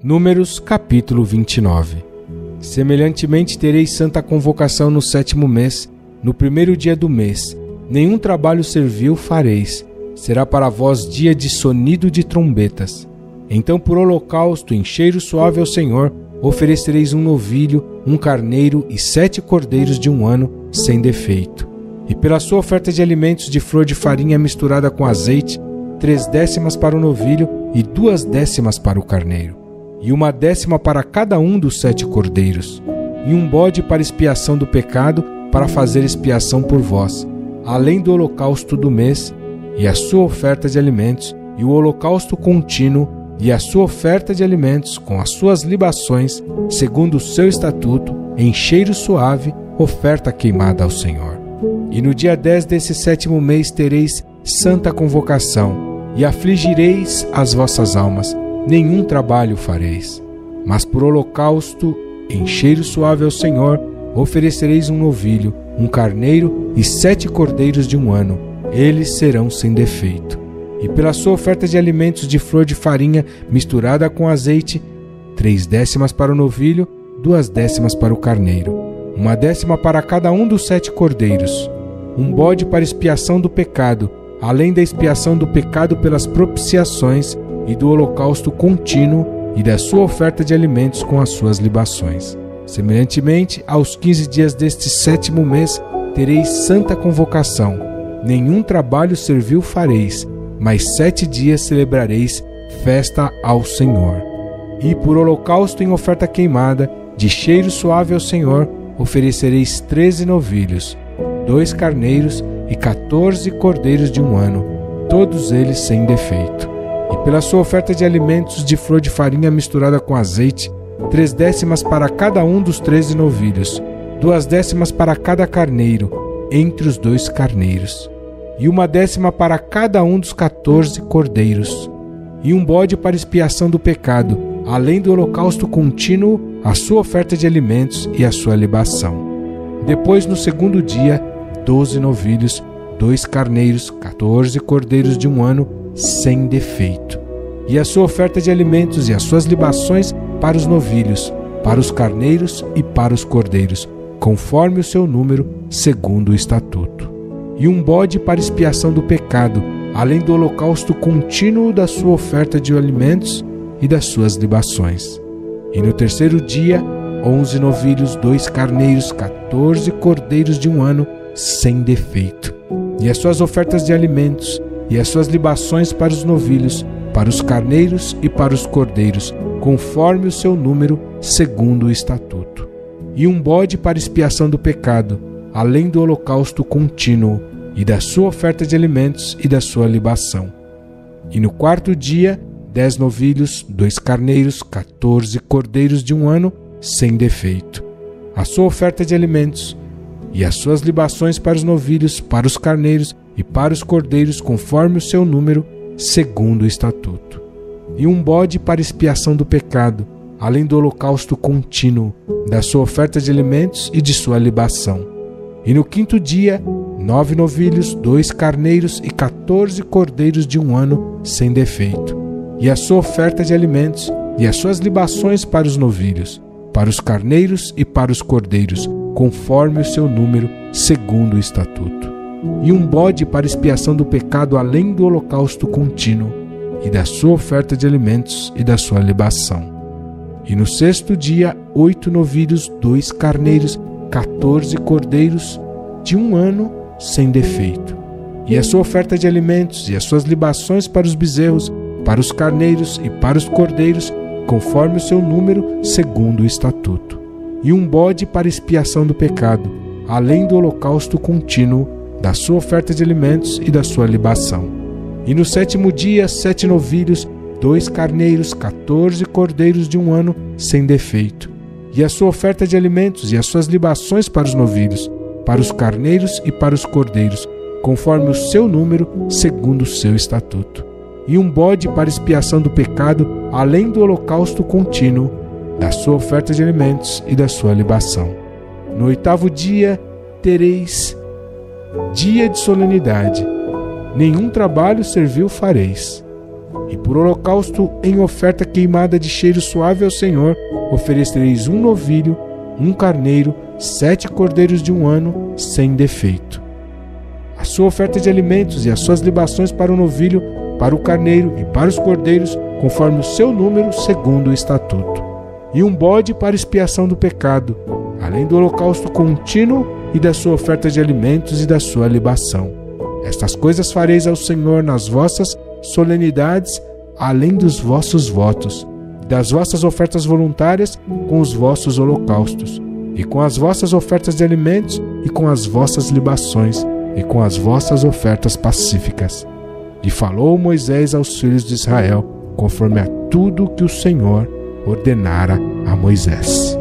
Números capítulo 29. Semelhantemente tereis santa convocação no 7º mês, no 1º dia do mês. Nenhum trabalho servil fareis. Será para vós dia de sonido de trombetas. Então por holocausto em cheiro suave ao Senhor, oferecereis um novilho, um carneiro e 7 cordeiros de 1 ano, sem defeito. E pela sua oferta de alimentos de flor de farinha misturada com azeite, 3 décimas para o novilho e 2 décimas para o carneiro. E 1 décima para cada um dos 7 cordeiros, e um bode para expiação do pecado, para fazer expiação por vós, além do holocausto do mês, e a sua oferta de alimentos, e o holocausto contínuo, e a sua oferta de alimentos, com as suas libações, segundo o seu estatuto, em cheiro suave, oferta queimada ao Senhor. E no dia 10 desse 7º mês tereis santa convocação, e afligireis as vossas almas, nenhum trabalho fareis. Mas por holocausto, em cheiro suave ao Senhor, oferecereis um novilho, um carneiro e 7 cordeiros de 1 ano, eles serão sem defeito. E pela sua oferta de alimentos de flor de farinha misturada com azeite, 3 décimas para o novilho, 2 décimas para o carneiro, 1 décima para cada um dos 7 cordeiros, um bode para expiação do pecado, além da expiação do pecado pelas propiciações, e do holocausto contínuo e da sua oferta de alimentos com as suas libações. Semelhantemente, aos 15 dias deste 7º mês, tereis santa convocação. Nenhum trabalho servil fareis, mas 7 dias celebrareis festa ao Senhor. E por holocausto em oferta queimada, de cheiro suave ao Senhor, oferecereis 13 novilhos, 2 carneiros e 14 cordeiros de 1 ano, todos eles sem defeito. E pela sua oferta de alimentos de flor de farinha misturada com azeite, 3 décimas para cada um dos 13 novilhos, 2 décimas para cada carneiro, entre os 2 carneiros, e 1 décima para cada um dos 14 cordeiros, e um bode para expiação do pecado, além do holocausto contínuo, a sua oferta de alimentos e a sua libação. Depois, no 2º dia, 12 novilhos, 2 carneiros, 14 cordeiros de 1 ano, sem defeito, e a sua oferta de alimentos e as suas libações para os novilhos, para os carneiros e para os cordeiros, conforme o seu número, segundo o estatuto. E um bode para expiação do pecado, além do holocausto contínuo da sua oferta de alimentos e das suas libações. E no 3º dia, 11 novilhos, 2 carneiros, 14 cordeiros de 1 ano, sem defeito, e as suas ofertas de alimentos e as suas libações para os novilhos, para os carneiros e para os cordeiros, conforme o seu número, segundo o estatuto. E um bode para expiação do pecado, além do holocausto contínuo, e da sua oferta de alimentos e da sua libação. E no 4º dia, 10 novilhos, 2 carneiros, 14 cordeiros de 1 ano, sem defeito. A sua oferta de alimentos e as suas libações para os novilhos, para os carneiros e para os cordeiros, conforme o seu número, segundo o estatuto. E um bode para expiação do pecado, além do holocausto contínuo, da sua oferta de alimentos e de sua libação. E no 5º dia, 9 novilhos, 2 carneiros e 14 cordeiros de 1 ano, sem defeito. E a sua oferta de alimentos e as suas libações para os novilhos, para os carneiros e para os cordeiros, conforme o seu número, segundo o estatuto. E um bode para expiação do pecado, além do holocausto contínuo, e da sua oferta de alimentos e da sua libação. E no 6º dia, 8 novilhos, 2 carneiros, 14 cordeiros de 1 ano, sem defeito. E a sua oferta de alimentos e as suas libações para os bezerros, para os carneiros e para os cordeiros, conforme o seu número, segundo o estatuto. E um bode para expiação do pecado, além do holocausto contínuo, da sua oferta de alimentos e da sua libação. E no 7º dia, 7 novilhos, 2 carneiros, 14 cordeiros de 1 ano, sem defeito. E a sua oferta de alimentos e as suas libações para os novilhos, para os carneiros e para os cordeiros, conforme o seu número, segundo o seu estatuto. E um bode para expiação do pecado, além do holocausto contínuo, da sua oferta de alimentos e da sua libação. No 8º dia tereis dia de solenidade, nenhum trabalho servil fareis. E por holocausto em oferta queimada de cheiro suave ao Senhor, oferecereis 1 novilho, 1 carneiro, 7 cordeiros de 1 ano, sem defeito. A sua oferta de alimentos e as suas libações para o novilho, para o carneiro e para os cordeiros, conforme o seu número, segundo o estatuto. E 1 bode para expiação do pecado, além do holocausto contínuo e da sua oferta de alimentos e da sua libação. Estas coisas fareis ao Senhor nas vossas solenidades, além dos vossos votos, das vossas ofertas voluntárias com os vossos holocaustos, e com as vossas ofertas de alimentos, e com as vossas libações, e com as vossas ofertas pacíficas. E falou Moisés aos filhos de Israel, conforme a tudo que o Senhor ordenara a Moisés.